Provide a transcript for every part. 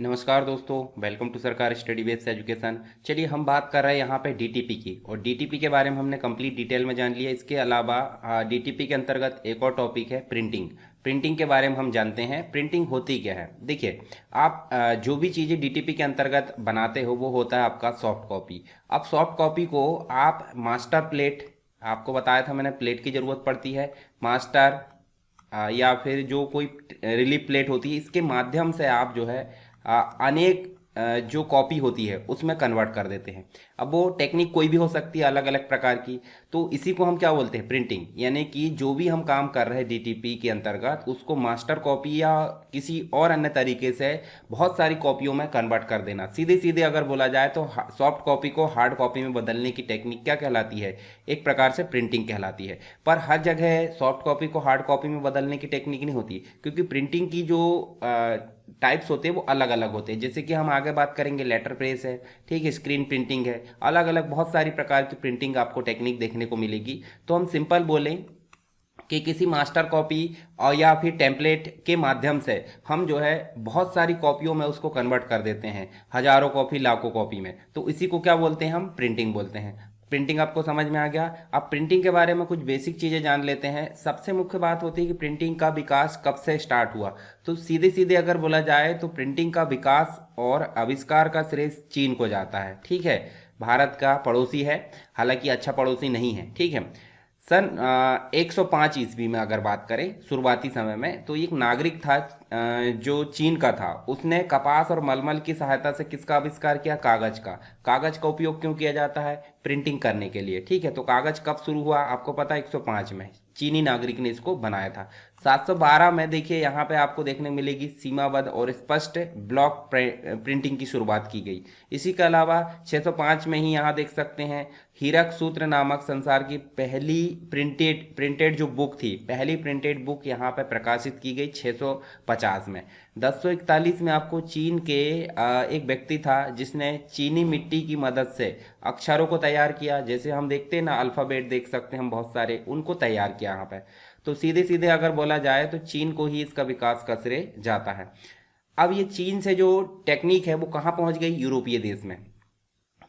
नमस्कार दोस्तों, welcome to सरकार स्टडी बेस्ड एजुकेशन। चलिए हम बात कर रहे हैं यहाँ पे डीटीपी की, और डीटीपी के बारे में हमने कंप्लीट डिटेल में जान लिया। इसके अलावा डीटीपी के अंतर्गत एक और टॉपिक है प्रिंटिंग। प्रिंटिंग के बारे में हम जानते हैं प्रिंटिंग होती क्या है। देखिए, आप जो भी चीज़ें डीटीपी के अंतर्गत बनाते हो वो होता है आपका सॉफ्ट कॉपी। अब सॉफ्ट कॉपी को आप मास्टर प्लेट, आपको बताया था मैंने, प्लेट की ज़रूरत पड़ती है। मास्टर या फिर जो कोई रिलीफ प्लेट होती है, इसके माध्यम से आप जो है अनेक जो कॉपी होती है उसमें कन्वर्ट कर देते हैं। अब वो टेक्निक कोई भी हो सकती है, अलग अलग प्रकार की। तो इसी को हम क्या बोलते हैं, प्रिंटिंग। यानी कि जो भी हम काम कर रहे हैं डीटीपी के अंतर्गत, उसको मास्टर कॉपी या किसी और अन्य तरीके से बहुत सारी कॉपियों में कन्वर्ट कर देना। सीधे सीधे अगर बोला जाए तो सॉफ्ट कॉपी को हार्ड कॉपी में बदलने की टेक्निक क्या कहलाती है, एक प्रकार से प्रिंटिंग कहलाती है। पर हर जगह सॉफ्ट कॉपी को हार्ड कॉपी में बदलने की टेक्निक नहीं होती, क्योंकि प्रिंटिंग की जो टाइप्स होते हैं वो अलग अलग होते हैं। जैसे कि हम आगे बात करेंगे, लेटर प्रेस है, ठीक है, स्क्रीन प्रिंटिंग है, अलग अलग बहुत सारी प्रकार की प्रिंटिंग आपको टेक्निक देखने को मिलेगी। तो हम सिंपल बोलें कि किसी मास्टर कॉपी और या फिर टेम्पलेट के माध्यम से हम जो है बहुत सारी कॉपियों में उसको कन्वर्ट कर देते हैं, हजारों कॉपी, लाखों कॉपी में। तो इसी को क्या बोलते हैं, हम प्रिंटिंग बोलते हैं। प्रिंटिंग आपको समझ में आ गया। अब प्रिंटिंग के बारे में कुछ बेसिक चीज़ें जान लेते हैं। सबसे मुख्य बात होती है कि प्रिंटिंग का विकास कब से स्टार्ट हुआ। तो सीधे सीधे अगर बोला जाए तो प्रिंटिंग का विकास और आविष्कार का श्रेय चीन को जाता है, ठीक है। भारत का पड़ोसी है, हालांकि अच्छा पड़ोसी नहीं है, ठीक है। सन 105 ईस्वी में अगर बात करें शुरुआती समय में, तो एक नागरिक था जो चीन का था। उसने कपास और मलमल की सहायता से किसका आविष्कार किया, कागज का। कागज का उपयोग क्यों किया जाता है, प्रिंटिंग करने के लिए, ठीक है। तो कागज कब शुरू हुआ, आपको पता है 105 में चीनी नागरिक ने इसको बनाया था। 712 में देखिए यहाँ पे आपको देखने मिलेगी सीमाबद्ध और स्पष्ट ब्लॉक प्रिंटिंग की शुरुआत की गई। इसी के अलावा 605 में ही यहाँ देख सकते हैं हीरक सूत्र नामक संसार की पहली प्रिंटेड जो बुक थी, पहली प्रिंटेड बुक यहाँ पे प्रकाशित की गई 650 में। 1041 में आपको चीन के एक व्यक्ति था जिसने चीनी मिट्टी की मदद से अक्षरों को तैयार किया। जैसे हम देखते हैं ना, अल्फ़ाबेट देख सकते हैं हम बहुत सारे, उनको तैयार किया यहाँ पे। तो सीधे सीधे अगर बोला जाए तो चीन को ही इसका विकास का श्रेय जाता है। अब ये चीन से जो टेक्निक है वो कहाँ पहुँच गई, यूरोपीय देश में।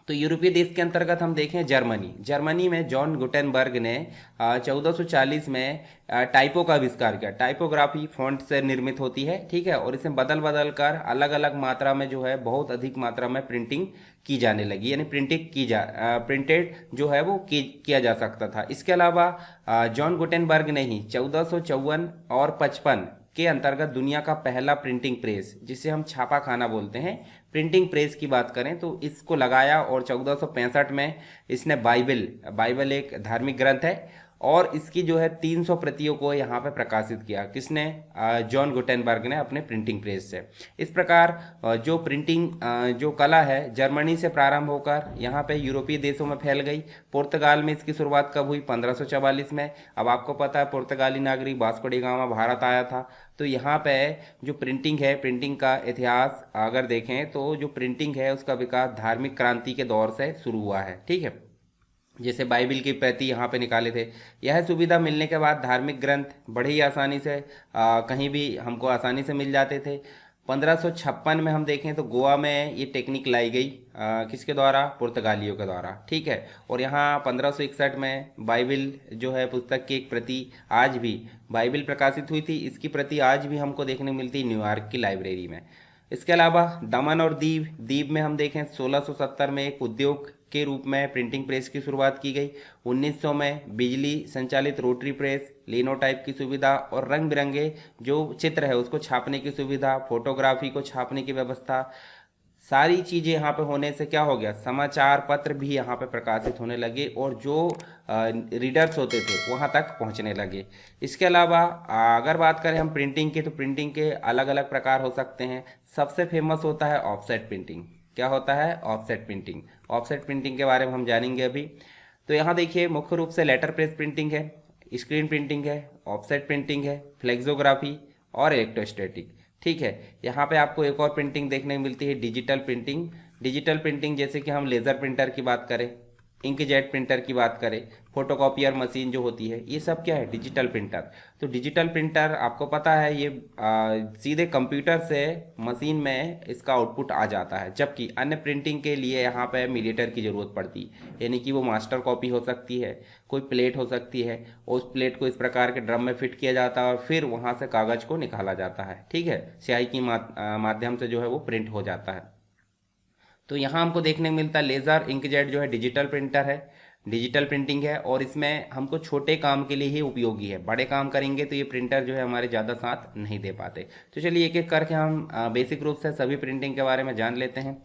तो यूरोपीय देश के अंतर्गत हम देखें जर्मनी में जॉन गुटेनबर्ग ने 1440 में टाइपो का आविष्कार किया। टाइपोग्राफी फॉन्ट से निर्मित होती है, ठीक है, और इसे बदल बदल कर अलग अलग मात्रा में जो है बहुत अधिक मात्रा में प्रिंटिंग की जाने लगी, यानी प्रिंटेड जो है वो किया जा सकता था। इसके अलावा जॉन गुटेनबर्ग ने ही 1454 और 55 के अंतर्गत दुनिया का पहला प्रिंटिंग प्रेस, जिसे हम छापा खाना बोलते हैं, प्रिंटिंग प्रेस की बात करें तो इसको लगाया। और 1465 में इसने बाइबल एक धार्मिक ग्रंथ है, और इसकी जो है 300 प्रतियों को यहाँ पे प्रकाशित किया। किसने, जॉन गुटेनबर्ग ने अपने प्रिंटिंग प्रेस से। इस प्रकार जो प्रिंटिंग जो कला है जर्मनी से प्रारंभ होकर यहाँ पे यूरोपीय देशों में फैल गई। पुर्तगाल में इसकी शुरुआत कब हुई, 1544 में। अब आपको पता है पुर्तगाली नागरिक वास्को डी गामा भारत आया था। तो यहाँ पे जो प्रिंटिंग है, प्रिंटिंग का इतिहास अगर देखें तो जो प्रिंटिंग है उसका विकास धार्मिक क्रांति के दौर से शुरू हुआ है, ठीक है। जैसे बाइबिल की प्रति यहाँ पे निकाले थे। यह सुविधा मिलने के बाद धार्मिक ग्रंथ बड़े ही आसानी से कहीं भी हमको आसानी से मिल जाते थे। 1556 में हम देखें तो गोवा में ये टेक्निक लाई गई, किसके द्वारा, पुर्तगालियों के द्वारा, ठीक है। और यहाँ 1561 में बाइबिल जो है पुस्तक की एक प्रति आज भी, बाइबिल प्रकाशित हुई थी, इसकी प्रति आज भी हमको देखने मिलती है न्यूयॉर्क की लाइब्रेरी में। इसके अलावा दमन और दीव में हम देखें 1670 में एक उद्योग के रूप में प्रिंटिंग प्रेस की शुरुआत की गई। 1900 में बिजली संचालित रोटरी प्रेस, लिनोटाइप की सुविधा और रंग बिरंगे जो चित्र है उसको छापने की सुविधा, फोटोग्राफी को छापने की व्यवस्था, सारी चीज़ें यहाँ पे होने से क्या हो गया, समाचार पत्र भी यहाँ पे प्रकाशित होने लगे और जो रीडर्स होते थे वहाँ तक पहुँचने लगे। इसके अलावा अगर बात करें हम प्रिंटिंग की, तो प्रिंटिंग के अलग अलग प्रकार हो सकते हैं। सबसे फेमस होता है ऑफसेट प्रिंटिंग। क्या होता है, ऑफसेट प्रिंटिंग। ऑफसेट प्रिंटिंग के बारे में हम जानेंगे अभी। तो यहाँ देखिए मुख्य रूप से लेटर प्रेस प्रिंटिंग है, स्क्रीन प्रिंटिंग है, ऑफसेट प्रिंटिंग है, फ्लेक्सोग्राफी और इलेक्ट्रोस्टैटिक, ठीक है। यहाँ पे आपको एक और प्रिंटिंग देखने को मिलती है, डिजिटल प्रिंटिंग। डिजिटल प्रिंटिंग जैसे कि हम लेज़र प्रिंटर की बात करें, इंकजेट प्रिंटर की बात करें, फोटोकॉपियर मशीन जो होती है, ये सब क्या है, डिजिटल प्रिंटर। तो डिजिटल प्रिंटर आपको पता है ये सीधे कंप्यूटर से मशीन में इसका आउटपुट आ जाता है, जबकि अन्य प्रिंटिंग के लिए यहाँ पे मीडिएटर की ज़रूरत पड़ती है, यानी कि वो मास्टर कॉपी हो सकती है, कोई प्लेट हो सकती है, और उस प्लेट को इस प्रकार के ड्रम में फिट किया जाता है और फिर वहाँ से कागज़ को निकाला जाता है, ठीक है, स्याही की माध्यम से जो है वो प्रिंट हो जाता है। तो यहाँ हमको देखने को मिलता है लेज़र इंकजेट जो है डिजिटल प्रिंटर है, डिजिटल प्रिंटिंग है, और इसमें हमको छोटे काम के लिए ही उपयोगी है, बड़े काम करेंगे तो ये प्रिंटर जो है हमारे ज़्यादा साथ नहीं दे पाते। तो चलिए एक एक करके हम बेसिक रूप से सभी प्रिंटिंग के बारे में जान लेते हैं।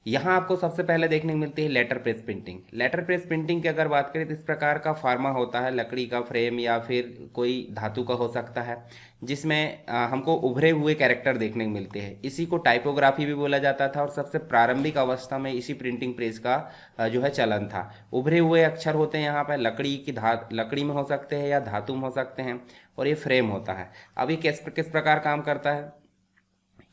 यहाँ आपको सबसे पहले देखने को मिलती है letter press printing. Letter press printing की अगर बात करें तो इस प्रकार का फार्मा होता है, लकड़ी का फ्रेम या फिर कोई धातु का हो सकता है, जिसमें हमको उभरे हुए कैरेक्टर देखने को मिलते हैं। इसी को टाइपोग्राफी भी बोला जाता था, और सबसे प्रारंभिक अवस्था में इसी प्रिंटिंग प्रेस का जो है चलन था। उभरे हुए अक्षर होते हैं यहाँ पर, लकड़ी में हो सकते हैं या धातु में हो सकते हैं, और ये फ्रेम होता है। अब ये किस प्रकार काम करता है,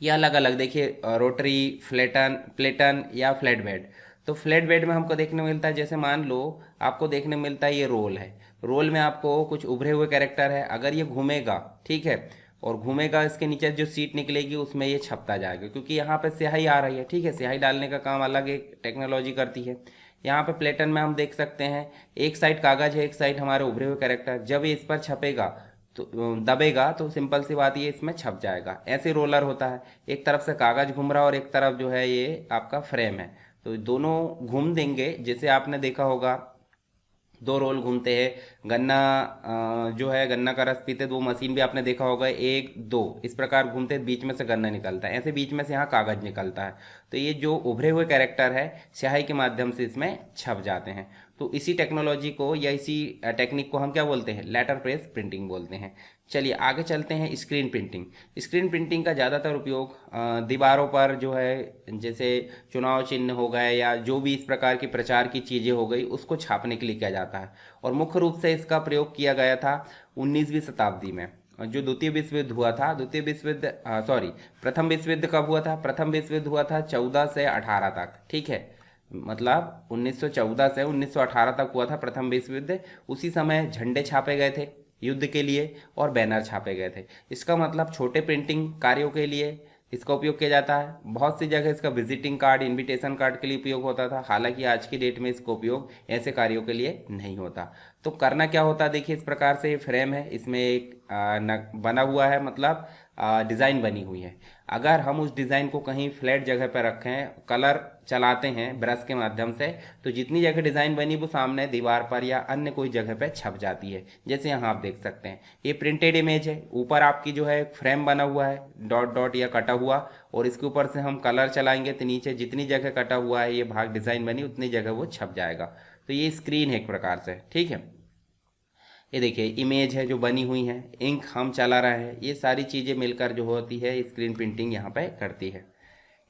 ये अलग अलग देखिए, रोटरी, प्लेटन या फ्लैट बेड। तो फ्लैट बेड में हमको देखने को मिलता है, जैसे मान लो आपको देखने को मिलता है ये रोल है, रोल में आपको कुछ उभरे हुए कैरेक्टर है, अगर ये घूमेगा, ठीक है, और घूमेगा, इसके नीचे जो सीट निकलेगी उसमें ये छपता जाएगा, क्योंकि यहाँ पे स्याही आ रही है, ठीक है, स्याही डालने का काम अलग एक टेक्नोलॉजी करती है। यहाँ पे प्लेटन में हम देख सकते हैं, एक साइड कागज है, एक साइड हमारे उभरे हुए कैरेक्टर, जब ये इस पर छपेगा तो दबेगा तो सिंपल सी बात ये इसमें छप जाएगा। ऐसे रोलर होता है, एक तरफ से कागज घूम रहा है और एक तरफ जो है ये आपका फ्रेम है, तो दोनों घूम देंगे। जैसे आपने देखा होगा दो रोल घूमते हैं, गन्ना जो है गन्ना का रस पीते तो वो मशीन भी आपने देखा होगा, एक दो इस प्रकार घूमते, बीच में से गन्ना निकलता है, ऐसे बीच में से यहाँ कागज निकलता है। तो ये जो उभरे हुए कैरेक्टर है स्याही के माध्यम से इसमें छप जाते हैं। तो इसी टेक्नोलॉजी को या इसी टेक्निक को हम क्या बोलते हैं, लेटर प्रेस प्रिंटिंग बोलते हैं। चलिए आगे चलते हैं, स्क्रीन प्रिंटिंग। स्क्रीन प्रिंटिंग का ज़्यादातर उपयोग दीवारों पर जो है, जैसे चुनाव चिन्ह हो गए या जो भी इस प्रकार की प्रचार की चीज़ें हो गई, उसको छापने के लिए किया जाता है। और मुख्य रूप से इसका प्रयोग किया गया था 19वीं शताब्दी में। जो द्वितीय विश्व युद्ध हुआ था, प्रथम विश्व युद्ध कब हुआ था, प्रथम विश्व युद्ध हुआ था 14 से 18 तक, ठीक है, मतलब 1914 से 1918 तक हुआ था प्रथम विश्व युद्ध। उसी समय झंडे छापे गए थे युद्ध के लिए और बैनर छापे गए थे। इसका मतलब छोटे प्रिंटिंग कार्यों के लिए इसका उपयोग किया जाता है। बहुत सी जगह इसका विजिटिंग कार्ड, इनविटेशन कार्ड के लिए उपयोग होता था, हालांकि आज की डेट में इसका उपयोग ऐसे कार्यों के लिए नहीं होता। तो करना क्या होता है, देखिए इस प्रकार से ये फ्रेम है, इसमें एक बना हुआ है, मतलब डिज़ाइन बनी हुई है। अगर हम उस डिज़ाइन को कहीं फ्लैट जगह पर रखें, कलर चलाते हैं ब्रश के माध्यम से, तो जितनी जगह डिज़ाइन बनी वो सामने दीवार पर या अन्य कोई जगह पर छप जाती है। जैसे यहाँ आप देख सकते हैं ये प्रिंटेड इमेज है, ऊपर आपकी जो है फ्रेम बना हुआ है डॉट डॉट या कटा हुआ, और इसके ऊपर से हम कलर चलाएंगे तो नीचे जितनी जगह कटा हुआ है ये भाग डिज़ाइन बनी उतनी जगह वो छप जाएगा। तो ये स्क्रीन है एक प्रकार से, ठीक है। ये देखिए इमेज है जो बनी हुई है, इंक हम चला रहे हैं, ये सारी चीज़ें मिलकर जो होती है स्क्रीन प्रिंटिंग यहाँ पे करती है।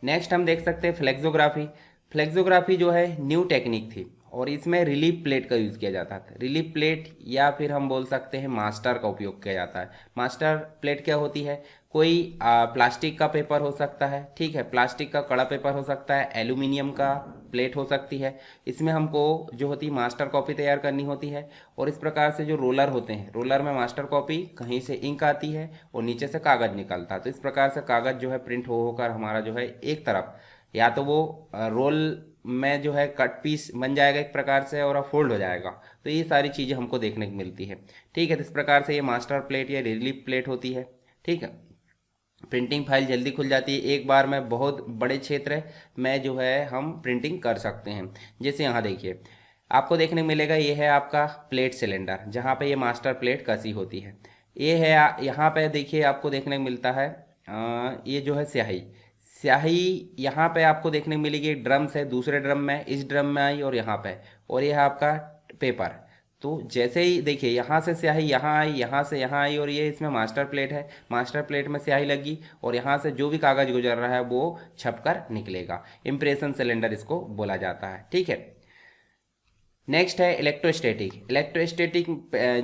नेक्स्ट हम देख सकते हैं फ्लेक्सोग्राफी। फ्लेक्सोग्राफी जो है न्यू टेक्निक थी और इसमें रिलीफ प्लेट का यूज़ किया जाता था। रिलीफ प्लेट या फिर हम बोल सकते हैं मास्टर का उपयोग किया जाता है। मास्टर प्लेट क्या होती है, कोई प्लास्टिक का पेपर हो सकता है, ठीक है, प्लास्टिक का कड़ा पेपर हो सकता है, एल्यूमिनियम का प्लेट हो सकती है। इसमें हमको जो होती है मास्टर कॉपी तैयार करनी होती है, और इस प्रकार से जो रोलर होते हैं, रोलर में मास्टर कॉपी, कहीं से इंक आती है और नीचे से कागज़ निकलता है। तो इस प्रकार से कागज़ जो है प्रिंट होकर हमारा जो है एक तरफ या तो वो रोल में जो है कट पीस बन जाएगा एक प्रकार से और फोल्ड हो जाएगा। तो ये सारी चीज़ें हमको देखने को मिलती है, ठीक है। तो इस प्रकार से ये मास्टर प्लेट या रिलीफ प्लेट होती है, ठीक है। प्रिंटिंग फाइल जल्दी खुल जाती है, एक बार में बहुत बड़े क्षेत्र में जो है हम प्रिंटिंग कर सकते हैं। जैसे यहाँ देखिए आपको देखने को मिलेगा, ये है आपका प्लेट सिलेंडर जहाँ पे ये मास्टर प्लेट कसी होती है। ये है यहाँ पे देखिए आपको देखने को मिलता है ये जो है स्याही यहाँ पे आपको देखने को मिलेगी। एक ड्रम से दूसरे ड्रम में, इस ड्रम में आई और यहाँ पे, और यह है आपका पेपर। तो जैसे ही देखिए यहाँ से स्याही यहाँ आई, यहाँ से यहाँ आई, और ये इसमें मास्टर प्लेट है, मास्टर प्लेट में स्याही लगी और यहाँ से जो भी कागज़ गुजर रहा है वो छपकर निकलेगा। इम्प्रेशन सिलेंडर इसको बोला जाता है, ठीक है। नेक्स्ट है इलेक्ट्रोस्टैटिक। इलेक्ट्रोस्टैटिक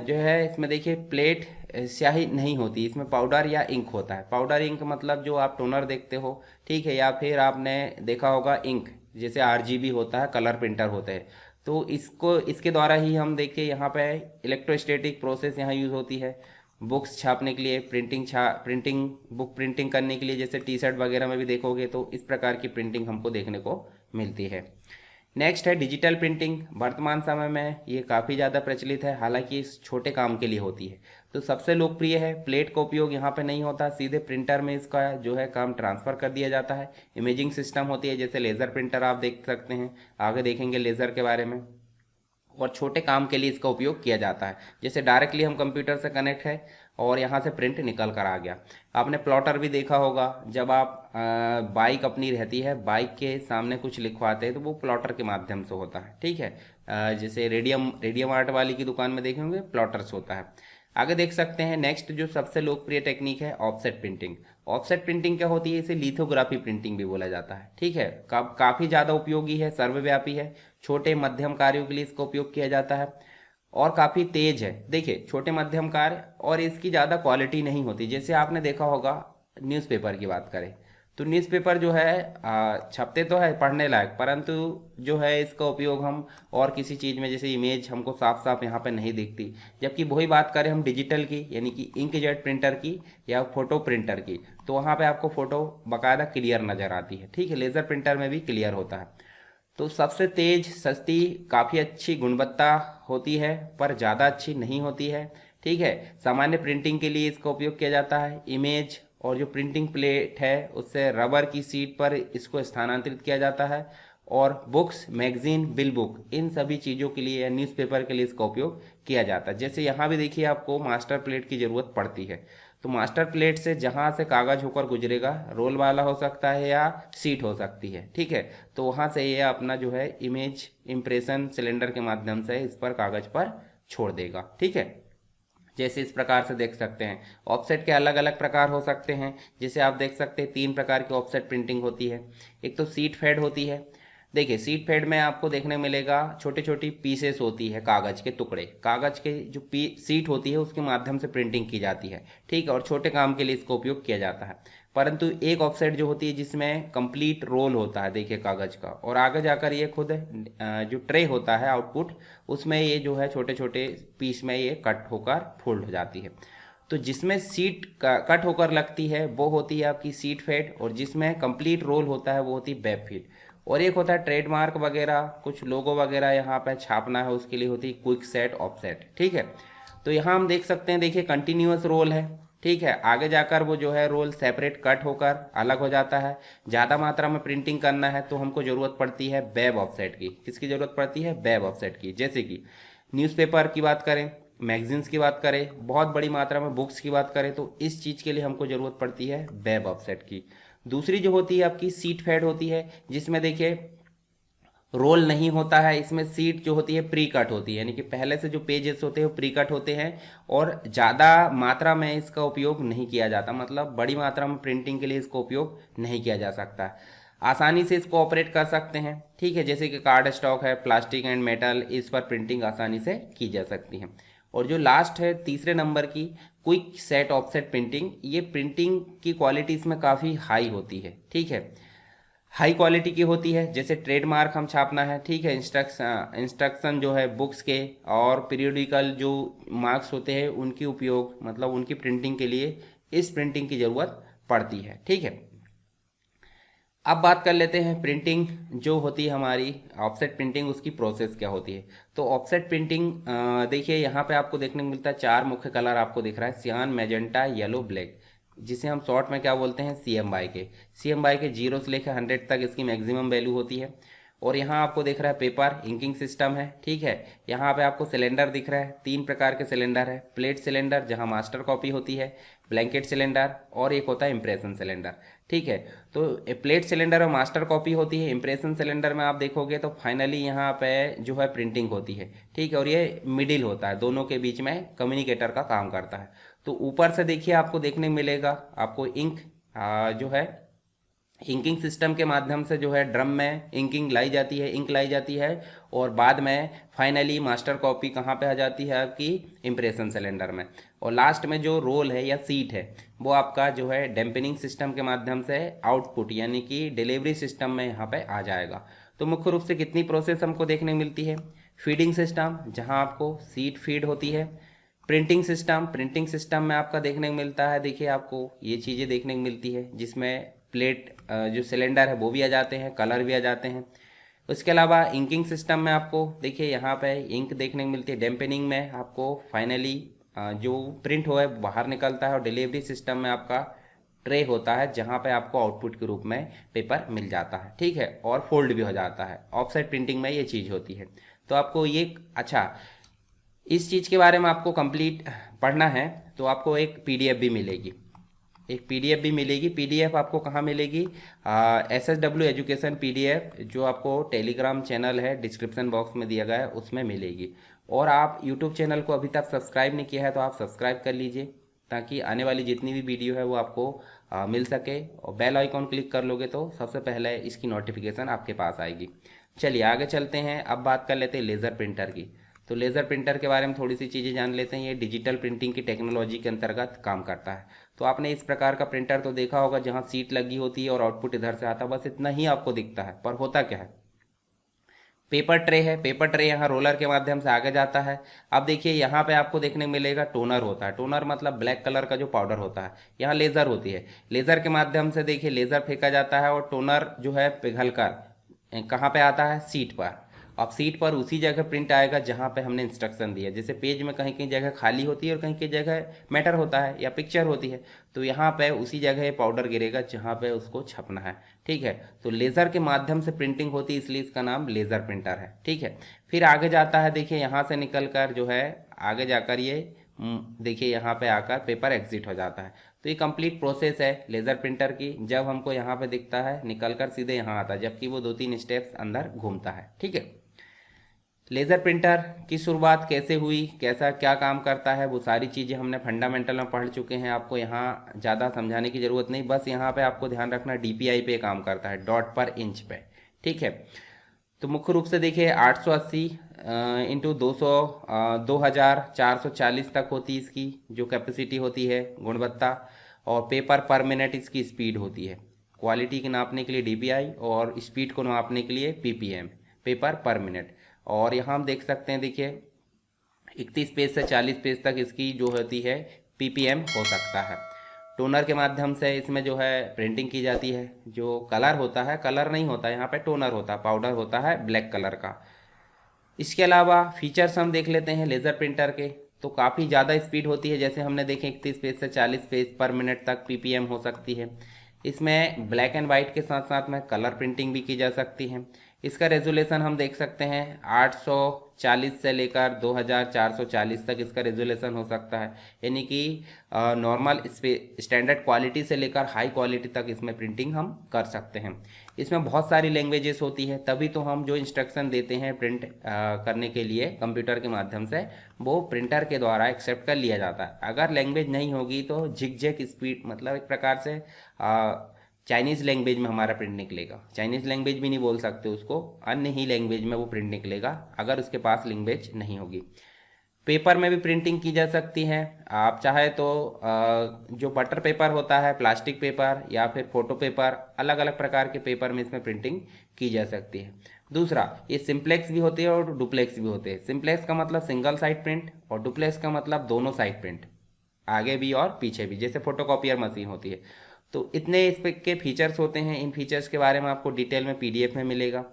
जो है इसमें देखिए प्लेट स्याही नहीं होती, इसमें पाउडर या इंक होता है। पाउडर इंक मतलब जो आप टोनर देखते हो, ठीक है, या फिर आपने देखा होगा इंक जैसे RGB होता है, कलर प्रिंटर होते हैं, तो इसको इसके द्वारा ही हम देखिए यहाँ पे इलेक्ट्रोस्टैटिक प्रोसेस यहाँ यूज़ होती है बुक्स छापने के लिए, प्रिंटिंग बुक प्रिंटिंग करने के लिए, जैसे टी शर्ट वगैरह में भी देखोगे तो इस प्रकार की प्रिंटिंग हमको देखने को मिलती है। नेक्स्ट है डिजिटल प्रिंटिंग। वर्तमान समय में ये काफ़ी ज़्यादा प्रचलित है, हालांकि इस छोटे काम के लिए होती है। तो सबसे लोकप्रिय है, प्लेट का उपयोग यहाँ पे नहीं होता, सीधे प्रिंटर में इसका जो है काम ट्रांसफ़र कर दिया जाता है। इमेजिंग सिस्टम होती है, जैसे लेज़र प्रिंटर आप देख सकते हैं, आगे देखेंगे लेज़र के बारे में। और छोटे काम के लिए इसका उपयोग किया जाता है, जैसे डायरेक्टली हम कंप्यूटर से कनेक्ट है और यहाँ से प्रिंट निकल कर आ गया। आपने प्लॉटर भी देखा होगा, जब आप बाइक अपनी रहती है, बाइक के सामने कुछ लिखवाते हैं तो वो प्लॉटर के माध्यम से होता है, ठीक है। जैसे रेडियम आर्ट वाली की दुकान में देखेंगे प्लॉटर्स होता है। आगे देख सकते हैं नेक्स्ट जो सबसे लोकप्रिय टेक्निक है ऑफसेट प्रिंटिंग। ऑफसेट प्रिंटिंग क्या होती है, इसे लिथोग्राफी प्रिंटिंग भी बोला जाता है, ठीक है। काफ़ी ज़्यादा उपयोगी है, सर्वव्यापी है, छोटे मध्यम कार्यों के लिए इसका उपयोग किया जाता है और काफ़ी तेज है। देखिए छोटे मध्यम कार्य और इसकी ज़्यादा क्वालिटी नहीं होती। जैसे आपने देखा होगा न्यूज़पेपर की बात करें तो न्यूज़पेपर जो है छपते तो है पढ़ने लायक, परंतु जो है इसका उपयोग हम और किसी चीज़ में, जैसे इमेज हमको साफ साफ यहाँ पे नहीं दिखती। जबकि वही बात करें हम डिजिटल की, यानी कि इंकजेट प्रिंटर की या फोटो प्रिंटर की, तो वहाँ पे आपको फ़ोटो बाकायदा क्लियर नज़र आती है, ठीक है। लेज़र प्रिंटर में भी क्लियर होता है। तो सबसे तेज, सस्ती, काफ़ी अच्छी गुणवत्ता होती है पर ज़्यादा अच्छी नहीं होती है, ठीक है। सामान्य प्रिंटिंग के लिए इसका उपयोग किया जाता है। इमेज और जो प्रिंटिंग प्लेट है उससे रबर की सीट पर इसको स्थानांतरित किया जाता है और बुक्स, मैगजीन, बिल बुक, इन सभी चीज़ों के लिए या न्यूज़पेपर के लिए इसका उपयोग किया जाता है। जैसे यहाँ भी देखिए आपको मास्टर प्लेट की ज़रूरत पड़ती है, तो मास्टर प्लेट से जहाँ से कागज़ होकर गुजरेगा, रोल वाला हो सकता है या सीट हो सकती है, ठीक है। तो वहाँ से ये अपना जो है इमेज इम्प्रेशन सिलेंडर के माध्यम से इस पर कागज़ पर छोड़ देगा, ठीक है। जैसे इस प्रकार से देख सकते हैं। ऑफसेट के अलग अलग प्रकार हो सकते हैं, जैसे आप देख सकते हैं 3 प्रकार की ऑफसेट प्रिंटिंग होती है। एक तो सीट फेड होती है। देखिए सीट फेड में आपको देखने मिलेगा छोटी छोटी पीसेस होती है, कागज़ के टुकड़े, कागज़ के जो सीट होती है उसके माध्यम से प्रिंटिंग की जाती है, ठीक है। और छोटे काम के लिए इसका उपयोग किया जाता है। परंतु एक ऑफसेट जो होती है जिसमें कंप्लीट रोल होता है, देखिए कागज़ का, और आगे जाकर ये खुद जो ट्रे होता है आउटपुट, उसमें ये जो है छोटे छोटे पीस में ये कट होकर फोल्ड हो जाती है। तो जिसमें सीट कट होकर लगती है वो होती है आपकी सीट फेड, और जिसमें कंप्लीट रोल होता है वो होती है वेब फीड। और एक होता है ट्रेडमार्क वगैरह, कुछ लोगो वगैरह यहाँ पे छापना है, उसके लिए होती है क्विक सेट ऑफसेट, ठीक है। तो यहाँ हम देख सकते हैं, देखिए कंटिन्यूअस रोल है, ठीक है। आगे जाकर वो जो है रोल सेपरेट कट होकर अलग हो जाता है। ज़्यादा मात्रा में प्रिंटिंग करना है तो हमको ज़रूरत पड़ती है वेब ऑफसेट की। किसकी ज़रूरत पड़ती है? वेब ऑफसेट की। जैसे कि न्यूज़पेपर की बात करें, मैगजीन्स की बात करें, बहुत बड़ी मात्रा में बुक्स की बात करें, तो इस चीज़ के लिए हमको ज़रूरत पड़ती है वेब ऑफसेट की। दूसरी जो होती है आपकी सीट फेड होती है, जिसमें देखिए रोल नहीं होता है, इसमें सीट जो होती है प्री कट होती है, यानी कि पहले से जो पेजेस होते हैं वो प्री कट होते हैं और ज़्यादा मात्रा में इसका उपयोग नहीं किया जाता, मतलब बड़ी मात्रा में प्रिंटिंग के लिए इसका उपयोग नहीं किया जा सकता। आसानी से इसको ऑपरेट कर सकते हैं, ठीक है। जैसे कि कार्ड स्टॉक है, प्लास्टिक एंड मेटल, इस पर प्रिंटिंग आसानी से की जा सकती है। और जो लास्ट है तीसरे नंबर की क्विक सेट ऑफसेट प्रिंटिंग, ये प्रिंटिंग की क्वालिटी इसमें काफ़ी हाई होती है, ठीक है, हाई क्वालिटी की होती है। जैसे ट्रेडमार्क हम छापना है, ठीक है, इंस्ट्रक्शन जो है बुक्स के और पीरियोडिकल जो मार्क्स होते हैं उनकी उपयोग, मतलब उनकी प्रिंटिंग के लिए इस प्रिंटिंग की ज़रूरत पड़ती है, ठीक है। अब बात कर लेते हैं प्रिंटिंग जो होती है हमारी ऑफसेट प्रिंटिंग, उसकी प्रोसेस क्या होती है। तो ऑफसेट प्रिंटिंग देखिए यहाँ पे आपको देखने को मिलता है 4 मुख्य कलर आपको दिख रहा है, सियान, मैजेंटा, येलो, ब्लैक, जिसे हम शॉर्ट में क्या बोलते हैं, CMY के। CMY के 0 से लेकर 100 तक इसकी मैक्सिमम वैल्यू होती है। और यहाँ आपको दिख रहा है पेपर इंकिंग सिस्टम है, ठीक है। यहाँ पे आपको सिलेंडर दिख रहा है, 3 प्रकार के सिलेंडर है, प्लेट सिलेंडर जहाँ मास्टर कॉपी होती है, ब्लैंकेट सिलेंडर, और एक होता है इम्प्रेशन सिलेंडर, ठीक है। तो प्लेट सिलेंडर और मास्टर कॉपी होती है। इम्प्रेशन सिलेंडर में आप देखोगे तो फाइनली यहाँ पे जो है प्रिंटिंग होती है, ठीक है। और ये मिडिल होता है, दोनों के बीच में कम्युनिकेटर का काम करता है। तो ऊपर से देखिए आपको देखने मिलेगा आपको इंक जो है इंकिंग सिस्टम के माध्यम से जो है ड्रम में इंकिंग लाई जाती है, इंक लाई जाती है, और बाद में फाइनली मास्टर कॉपी कहाँ पे आ जाती है आपकी इम्प्रेशन सिलेंडर में। और लास्ट में जो रोल है या सीट है वो आपका जो है डैम्पनिंग सिस्टम के माध्यम से आउटपुट यानी कि डिलीवरी सिस्टम में यहाँ पे आ जाएगा। तो मुख्य रूप से कितनी प्रोसेस हमको देखने को मिलती है। फीडिंग सिस्टम, जहां आपको सीड फीड होती है। प्रिंटिंग सिस्टम में आपका देखने को मिलता है, देखिए आपको ये चीज़ें देखने को मिलती है जिसमें प्लेट जो सिलेंडर है वो भी आ जाते हैं, कलर भी आ जाते हैं। उसके अलावा इंकिंग सिस्टम में आपको देखिए यहाँ पे इंक देखने को मिलती है। डैम्पेनिंग में आपको फाइनली जो प्रिंट हो है बाहर निकलता है। और डिलीवरी सिस्टम में आपका ट्रे होता है जहाँ पे आपको आउटपुट के रूप में पेपर मिल जाता है, ठीक है, और फोल्ड भी हो जाता है। ऑफसेट प्रिंटिंग में ये चीज़ होती है। तो आपको ये अच्छा, इस चीज़ के बारे में आपको कंप्लीट पढ़ना है तो आपको एक पीडीएफ भी मिलेगी। पीडीएफ आपको कहाँ मिलेगी? SSW एजुकेशन पीडीएफ, जो आपको टेलीग्राम चैनल है डिस्क्रिप्शन बॉक्स में दिया गया है उसमें मिलेगी। और आप यूट्यूब चैनल को अभी तक सब्सक्राइब नहीं किया है तो आप सब्सक्राइब कर लीजिए, ताकि आने वाली जितनी भी वीडियो है वो आपको मिल सके। और बेल आइकॉन क्लिक कर लोगे तो सबसे पहले इसकी नोटिफिकेशन आपके पास आएगी। चलिए आगे चलते हैं, अब बात कर लेते हैं लेज़र प्रिंटर की। तो लेज़र प्रिंटर के बारे में थोड़ी सी चीज़ें जान लेते हैं। ये डिजिटल प्रिंटिंग की टेक्नोलॉजी के अंतर्गत काम करता है। तो आपने इस प्रकार का प्रिंटर तो देखा होगा जहाँ सीट लगी होती है और आउटपुट इधर से आता है, बस इतना ही आपको दिखता है। पर होता क्या है, पेपर ट्रे है। पेपर ट्रे यहाँ रोलर के माध्यम से आगे जाता है। अब देखिए यहाँ पे आपको देखने को मिलेगा टोनर होता है। टोनर मतलब ब्लैक कलर का जो पाउडर होता है। यहाँ लेज़र होती है, लेज़र के माध्यम से देखिए लेज़र फेंका जाता है और टोनर जो है पिघल कर कहाँ पे आता है? सीट पर। अब सीट पर उसी जगह प्रिंट आएगा जहाँ पे हमने इंस्ट्रक्शन दिया। जैसे पेज में कहीं कहीं जगह खाली होती है और कहीं कहीं जगह मैटर होता है या पिक्चर होती है, तो यहाँ पे उसी जगह ये पाउडर गिरेगा जहाँ पे उसको छपना है, ठीक है। तो लेज़र के माध्यम से प्रिंटिंग होती है, इसलिए इसका नाम लेज़र प्रिंटर है, ठीक है। फिर आगे जाता है, देखिए यहाँ से निकल कर जो है आगे जाकर ये देखिए यहाँ पे आकर पेपर एग्जिट हो जाता है। तो ये कंप्लीट प्रोसेस है लेज़र प्रिंटर की। जब हमको यहाँ पे दिखता है निकल कर सीधे यहाँ आता है, जबकि वो 2-3 स्टेप्स अंदर घूमता है, ठीक है। लेज़र प्रिंटर की शुरुआत कैसे हुई, कैसा क्या काम करता है, वो सारी चीज़ें हमने फंडामेंटल में पढ़ चुके हैं। आपको यहाँ ज़्यादा समझाने की ज़रूरत नहीं, बस यहाँ पे आपको ध्यान रखना DPI पे काम करता है, डॉट पर इंच पे, ठीक है। तो मुख्य रूप से देखिए 880 इंटू 200 2440 तक होती है इसकी जो कैपेसिटी होती है, गुणवत्ता। और पेपर पर मिनट इसकी स्पीड होती है। क्वालिटी के नापने के लिए DPI और स्पीड को नापने के लिए PPM, पेपर पर मिनट। और यहाँ हम देख सकते हैं, देखिए 31 पेज से 40 पेज तक इसकी जो होती है PPM हो सकता है। टोनर के माध्यम से इसमें जो है प्रिंटिंग की जाती है। जो कलर होता है, कलर नहीं होता यहाँ पे, टोनर होता है, पाउडर होता है ब्लैक कलर का। इसके अलावा फीचर्स हम देख लेते हैं लेज़र प्रिंटर के। तो काफ़ी ज़्यादा स्पीड होती है, जैसे हमने देखे 31 पेज से 40 पेज पर मिनट तक PPM हो सकती है। इसमें ब्लैक एंड वाइट के साथ साथ में कलर प्रिंटिंग भी की जा सकती है। इसका रेजोल्यूशन हम देख सकते हैं 840 से लेकर 2440 तक इसका रेजोल्यूशन हो सकता है। यानी कि नॉर्मल स्टैंडर्ड क्वालिटी से लेकर हाई क्वालिटी तक इसमें प्रिंटिंग हम कर सकते हैं। इसमें बहुत सारी लैंग्वेजेस होती है, तभी तो हम जो इंस्ट्रक्शन देते हैं प्रिंट करने के लिए कंप्यूटर के माध्यम से, वो प्रिंटर के द्वारा एक्सेप्ट कर लिया जाता है। अगर लैंग्वेज नहीं होगी तो झिकझक स्पीड, मतलब एक प्रकार से चाइनीज़ लैंग्वेज में हमारा प्रिंट निकलेगा। चाइनीज़ लैंग्वेज भी नहीं बोल सकते उसको, अन्य ही लैंग्वेज में वो प्रिंट निकलेगा अगर उसके पास लैंग्वेज नहीं होगी। पेपर में भी प्रिंटिंग की जा सकती है। आप चाहे तो जो बटर पेपर होता है, प्लास्टिक पेपर या फिर फोटो पेपर, अलग अलग प्रकार के पेपर में इसमें प्रिंटिंग की जा सकती है। दूसरा, ये सिंप्लेक्स भी होती है और डुप्लेक्स भी होते हैं। सिंप्लेक्स का मतलब सिंगल साइड प्रिंट और डुप्लेक्स का मतलब दोनों साइड प्रिंट, आगे भी और पीछे भी, जैसे फोटोकॉपियर मशीन होती है। तो इतने इस के फीचर्स होते हैं। इन फीचर्स के बारे में आपको डिटेल में PDF में मिलेगा।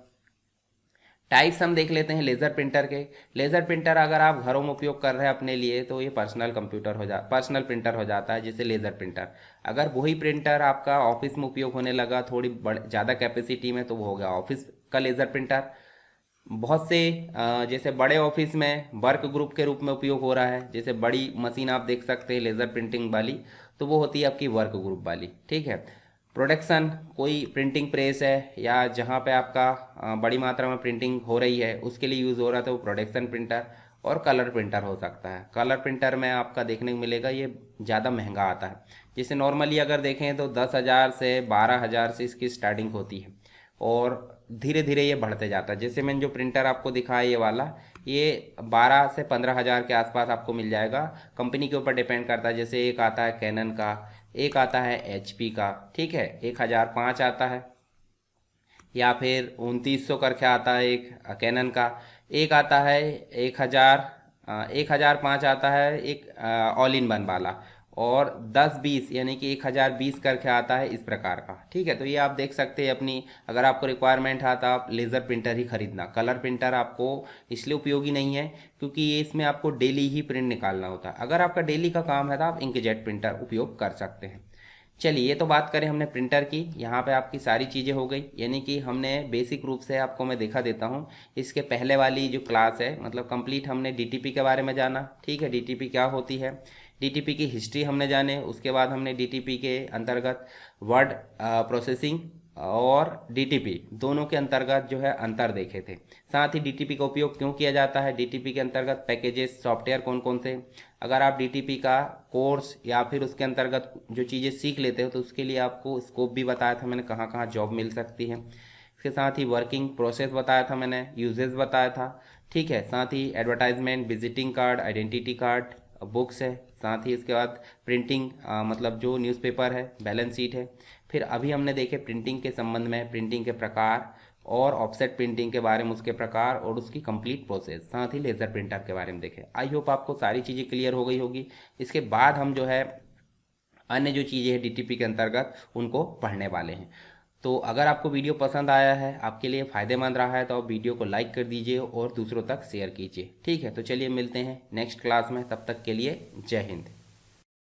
टाइप्स हम देख लेते हैं लेज़र प्रिंटर के। लेज़र प्रिंटर अगर आप घरों में उपयोग कर रहे हैं अपने लिए तो ये पर्सनल प्रिंटर हो जाता है, जैसे लेज़र प्रिंटर। अगर वही प्रिंटर आपका ऑफिस में उपयोग होने लगा थोड़ी ज़्यादा कैपेसिटी में, तो वो हो गया ऑफिस का लेज़र प्रिंटर। बहुत से जैसे बड़े ऑफिस में वर्क ग्रुप के रूप में उपयोग हो रहा है, जैसे बड़ी मशीन आप देख सकते हैं लेज़र प्रिंटिंग वाली, तो वो होती है आपकी वर्क ग्रुप वाली, ठीक है। प्रोडक्शन, कोई प्रिंटिंग प्रेस है या जहाँ पे आपका बड़ी मात्रा में प्रिंटिंग हो रही है उसके लिए यूज़ हो रहा था, वो प्रोडक्शन प्रिंटर। और कलर प्रिंटर हो सकता है। कलर प्रिंटर में आपका देखने को मिलेगा ये ज़्यादा महंगा आता है। जैसे नॉर्मली अगर देखें तो 10,000 से 12,000 से इसकी स्टार्टिंग होती है और धीरे धीरे ये बढ़ते जाता है। जैसे मैंने जो प्रिंटर आपको दिखाया ये वाला, ये 12 से 15,000 के आसपास आपको मिल जाएगा। कंपनी के ऊपर डिपेंड करता है। जैसे एक आता है कैनन का, एक आता है HP का, ठीक है, 1005 आता है। या फिर 2900 करके आता है एक कैनन का, एक आता है 1005 आता है एक ऑल इन वन वाला, और 10-20 यानी कि 1020 करके आता है इस प्रकार का। ठीक है, तो ये आप देख सकते हैं अपनी, अगर आपको रिक्वायरमेंट है तो आप लेज़र प्रिंटर ही खरीदना। कलर प्रिंटर आपको इसलिए उपयोगी नहीं है क्योंकि ये इसमें आपको डेली ही प्रिंट निकालना होता है। अगर आपका डेली का काम है तो आप इंकजेट प्रिंटर उपयोग कर सकते हैं। चलिए, ये तो बात करें हमने प्रिंटर की। यहाँ पे आपकी सारी चीज़ें हो गई, यानी कि हमने बेसिक रूप से आपको मैं दिखा देता हूँ। इसके पहले वाली जो क्लास है, मतलब कंप्लीट, हमने डीटीपी के बारे में जाना। ठीक है, डीटीपी क्या होती है, डीटीपी की हिस्ट्री हमने जाने। उसके बाद हमने डीटीपी के अंतर्गत वर्ड प्रोसेसिंग और डीटीपी दोनों के अंतर्गत जो है अंतर देखे थे। साथ ही डीटीपी का उपयोग क्यों किया जाता है, डीटीपी के अंतर्गत पैकेजेस सॉफ्टवेयर कौन कौन से। अगर आप डीटीपी का कोर्स या फिर उसके अंतर्गत जो चीज़ें सीख लेते हो तो उसके लिए आपको स्कोप भी बताया था मैंने, कहाँ कहाँ जॉब मिल सकती है। इसके साथ ही वर्किंग प्रोसेस बताया था मैंने, यूजेस बताया था। ठीक है, साथ ही advertisement, visiting card, identity card, books है। साथ ही इसके बाद प्रिंटिंग, मतलब जो न्यूज़पेपर है, बैलेंस शीट है। फिर अभी हमने देखे प्रिंटिंग के संबंध में, प्रिंटिंग के प्रकार और ऑफसेट प्रिंटिंग के बारे में, उसके प्रकार और उसकी कंप्लीट प्रोसेस। साथ ही लेज़र प्रिंटर के बारे में देखे। आई होप आपको सारी चीज़ें क्लियर हो गई होगी। इसके बाद हम जो है अन्य जो चीज़ें हैं डीटीपी के अंतर्गत उनको पढ़ने वाले हैं। तो अगर आपको वीडियो पसंद आया है, आपके लिए फ़ायदेमंद रहा है, तो आप वीडियो को लाइक कर दीजिए और दूसरों तक शेयर कीजिए। ठीक है, तो चलिए मिलते हैं नेक्स्ट क्लास में, तब तक के लिए जय हिंद।